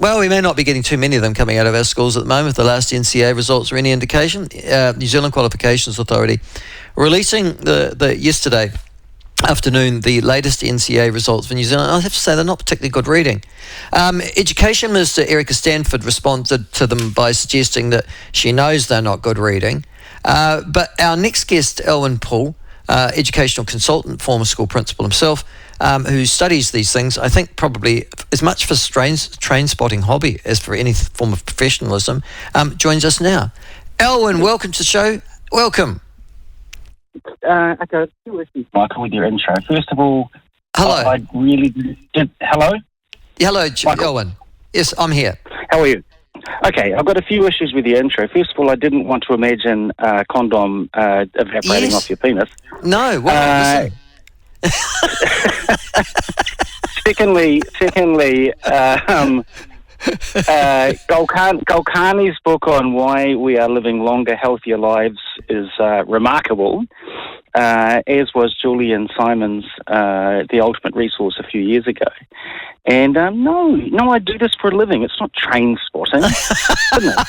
Well, we may not be getting too many of them coming out of our schools at the moment. If the last NCEA results are any indication, New Zealand Qualifications Authority releasing yesterday afternoon the latest NCEA results for New Zealand. I have to say they're not particularly good reading. Education Minister Erica Stanford responded to them by suggesting that she knows they're not good reading. But our next guest, Alwyn Poole, educational consultant, former school principal himself, who studies these things, I think probably as much for train spotting hobby as for any form of professionalism, joins us now. Alwyn, welcome to the show. Welcome. I got two issues, Michael, with your intro. First of all, hello. I really did. Hello? Hello, Alwyn. Yes, I'm here. How are you? Okay, I've got a few issues with your intro. First of all, I didn't want to imagine a condom evaporating off your penis. No, well, Secondly, Golkani's book on why we are living longer, healthier lives is remarkable, as was Julian Simon's The Ultimate Resource a few years ago. And no, I do this for a living. It's not train spotting, isn't it?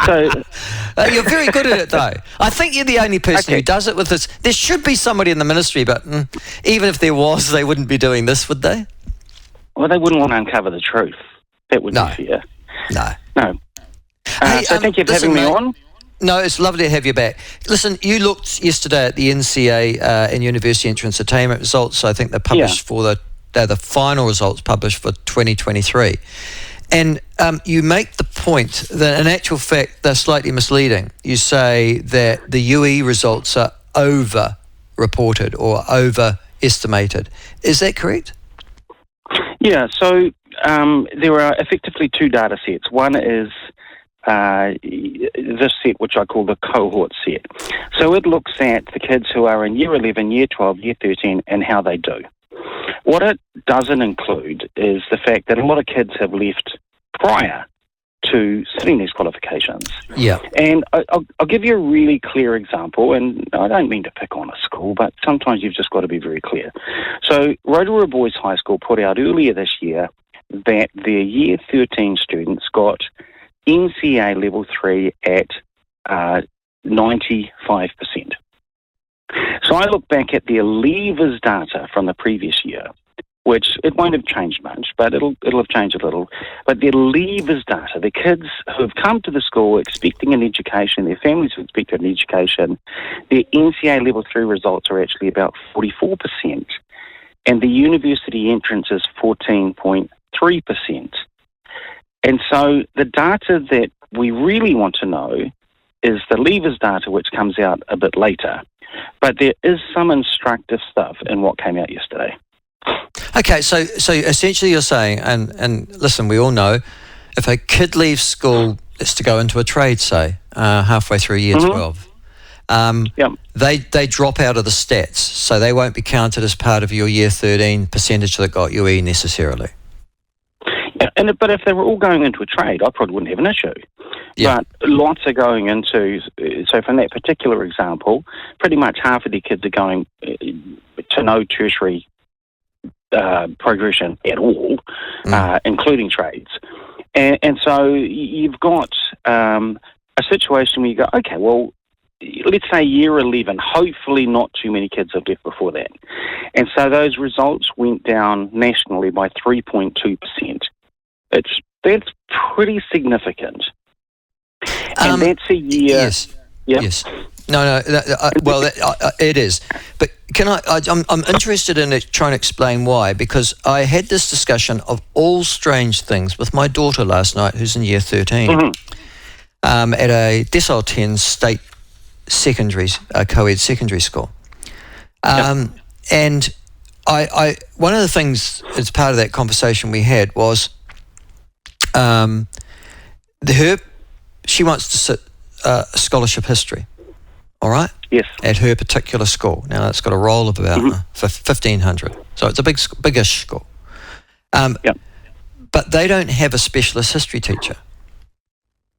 So, you're very good at it, though. I think you're the only person who does it with this. There should be somebody in the ministry, but even if there was, they wouldn't be doing this, would they? Well, they wouldn't want to uncover the truth. That would be fair. No. So thank you for having me on. No, it's lovely to have you back. Listen, you looked yesterday at the NCEA and University Entrance Attainment results. I think they're published they're the final results published for 2023. And you make the point that in actual fact they're slightly misleading. You say that the UE results are over-reported or overestimated. Is that correct? Yeah, so there are effectively two data sets. One is this set, which I call the cohort set. So it looks at the kids who are in Year 11, Year 12, Year 13, and how they do. What it doesn't include is the fact that a lot of kids have left prior to sitting these qualifications. Yeah. And I'll give you a really clear example, and I don't mean to pick on a school, but sometimes you've just got to be very clear. So Rotorua Boys High School put out earlier this year that their Year 13 students got NCEA Level 3 at 95%. So I look back at their leavers data from the previous year, which it won't have changed much, but it'll have changed a little. But their leavers data, the kids who have come to the school expecting an education, their families who expected an education, their NCEA Level 3 results are actually about 44%, and the university entrance is 14.3%. And so the data that we really want to know is the leavers data, which comes out a bit later. But there is some instructive stuff in what came out yesterday. Okay, so essentially you're saying, and listen, we all know, if a kid leaves school, it's to go into a trade, say, halfway through Year 12, they drop out of the stats, so they won't be counted as part of your Year 13 percentage that got UE necessarily. Yeah, but if they were all going into a trade, I probably wouldn't have an issue. Yeah. But lots are going into, so from that particular example, pretty much half of the kids are going to no tertiary progression at all, including trades. And so you've got a situation where you go, okay, well, let's say Year 11, hopefully not too many kids have left before that. And so those results went down nationally by 3.2%. That's pretty significant. And that's a year... Yes. Yep. Yes. No, it is. But I'm interested in trying to explain why, because I had this discussion of all strange things with my daughter last night, who's in Year 13, at a Decile 10 state secondary, co-ed secondary school. And I one of the things as part of that conversation we had was she wants to sit scholarship history, all right? Yes. At her particular school. Now, it's got a roll of about 1,500. So it's a biggish school. But they don't have a specialist history teacher.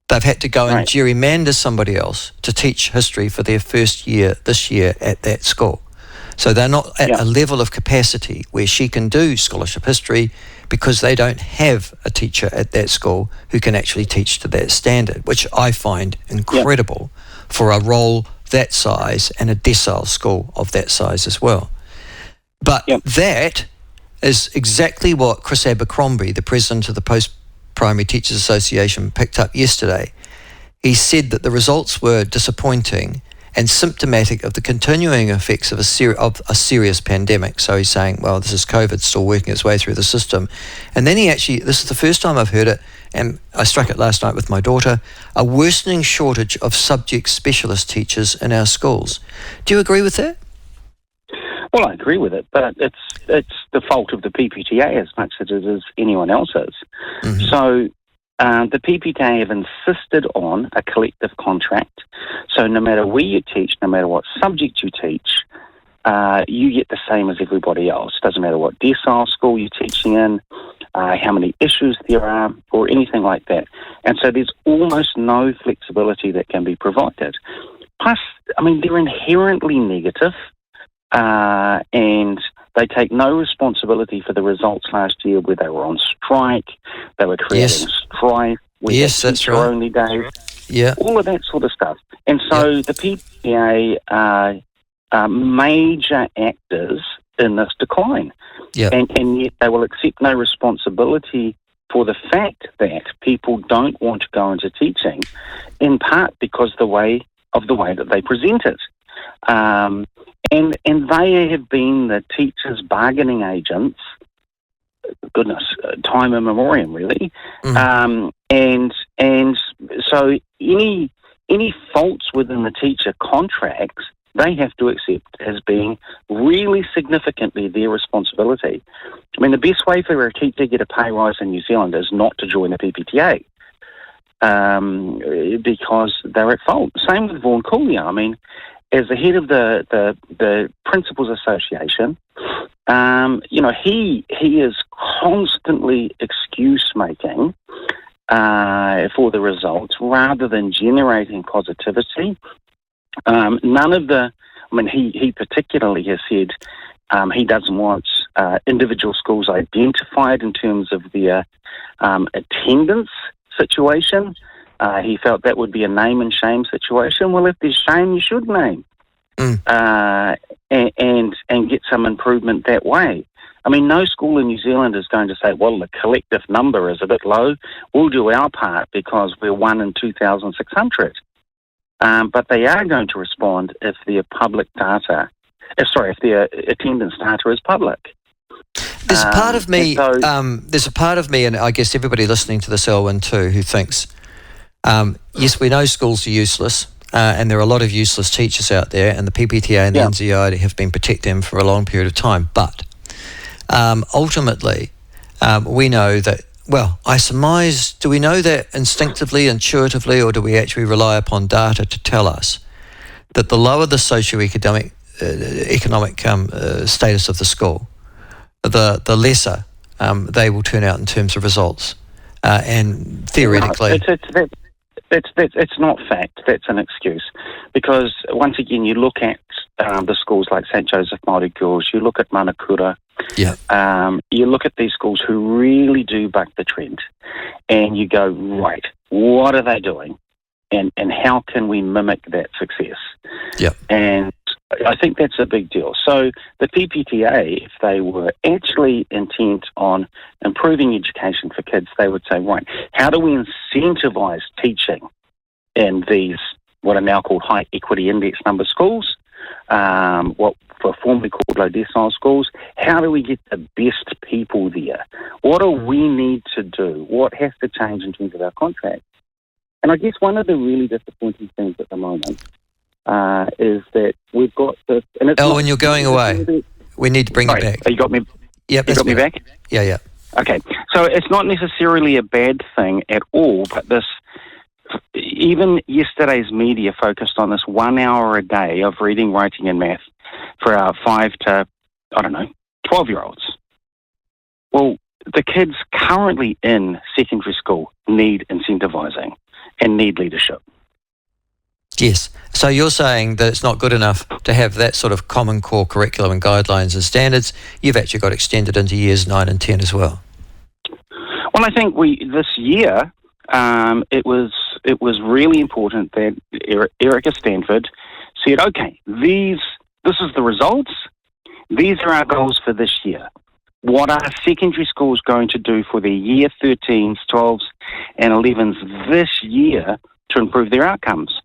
They've had to go and gerrymander somebody else to teach history for their first year this year at that school. So they're not at a level of capacity where she can do scholarship history, because they don't have a teacher at that school who can actually teach to that standard, which I find incredible for a role that size and a decile school of that size as well. But that is exactly what Chris Abercrombie, the president of the Post-Primary Teachers Association, picked up yesterday. He said that the results were disappointing and symptomatic of the continuing effects of a serious pandemic. So he's saying, well, this is COVID still working its way through the system. And then this is the first time I've heard it, and I struck it last night with my daughter, a worsening shortage of subject specialist teachers in our schools. Do you agree with that? Well, I agree with it, but it's the fault of the PPTA as much as it is anyone else's. Mm-hmm. So the PPTA have insisted on a collective contract. So no matter where you teach, no matter what subject you teach, you get the same as everybody else. Doesn't matter what decile school you're teaching in, how many issues there are, or anything like that. And so there's almost no flexibility that can be provided. Plus, I mean, they're inherently negative, and they take no responsibility for the results last year where they were on strike, they were creating strife, we had teacher-only days, all of that sort of stuff. And so the PPA are major actors in this decline. And yet they will accept no responsibility for the fact that people don't want to go into teaching, in part because the way that they present it. And they have been the teachers' bargaining agents, time immemorial, really. And so any faults within the teacher contracts, they have to accept as being really significantly their responsibility. I mean, the best way for a teacher to get a pay rise in New Zealand is not to join a PPTA, because they're at fault. Same with Vaughan Cooley. I mean, as the head of the Principals Association, he is constantly excuse making for the results rather than generating positivity. He particularly has said he doesn't want individual schools identified in terms of their attendance situation. He felt that would be a name and shame situation. Well, if there's shame, you should name and get some improvement that way. I mean, no school in New Zealand is going to say, well, the collective number is a bit low. We'll do our part because we're 1 in 2,600. But they are going to respond if their if their attendance data is public. There's a part of me, and I guess everybody listening to this, Alwyn, too, who thinks, yes, we know schools are useless, and there are a lot of useless teachers out there, and the PPTA and the NCEA have been protecting them for a long period of time. But ultimately, we know that, well, I surmise, do we know that instinctively, intuitively, or do we actually rely upon data to tell us that the lower the socioeconomic economic status of the school, the lesser they will turn out in terms of results? And theoretically... No, it's not fact. That's an excuse. Because, once again, you look at the schools like St. Joseph Māori Girls, you look at Manakura, you look at these schools who really do buck the trend, and you go, right, what are they doing? And how can we mimic that success? And I think that's a big deal. So the PPTA, if they were actually intent on improving education for kids, they would say, right, how do we incentivise teaching in these, what are now called high equity index number schools, what were formerly called low decile schools? How do we get the best people there? What do we need to do? What has to change in terms of our contract? And I guess one of the really disappointing things at the moment is that we've got this... When you're going away, we need to bring you back. You got me? Yep, you got me back? Yeah. Okay, so it's not necessarily a bad thing at all, but this... Even yesterday's media focused on this 1 hour a day of reading, writing and math for our 5 to, 12-year-olds. Well, the kids currently in secondary school need incentivising and need leadership. Yes. So you're saying that it's not good enough to have that sort of common core curriculum and guidelines and standards. You've actually got extended into years 9 and 10 as well. Well, I think this year it was really important that Erica Stanford said, okay, this is the results. These are our goals for this year. What are secondary schools going to do for their year 13s, 12s, and 11s this year to improve their outcomes?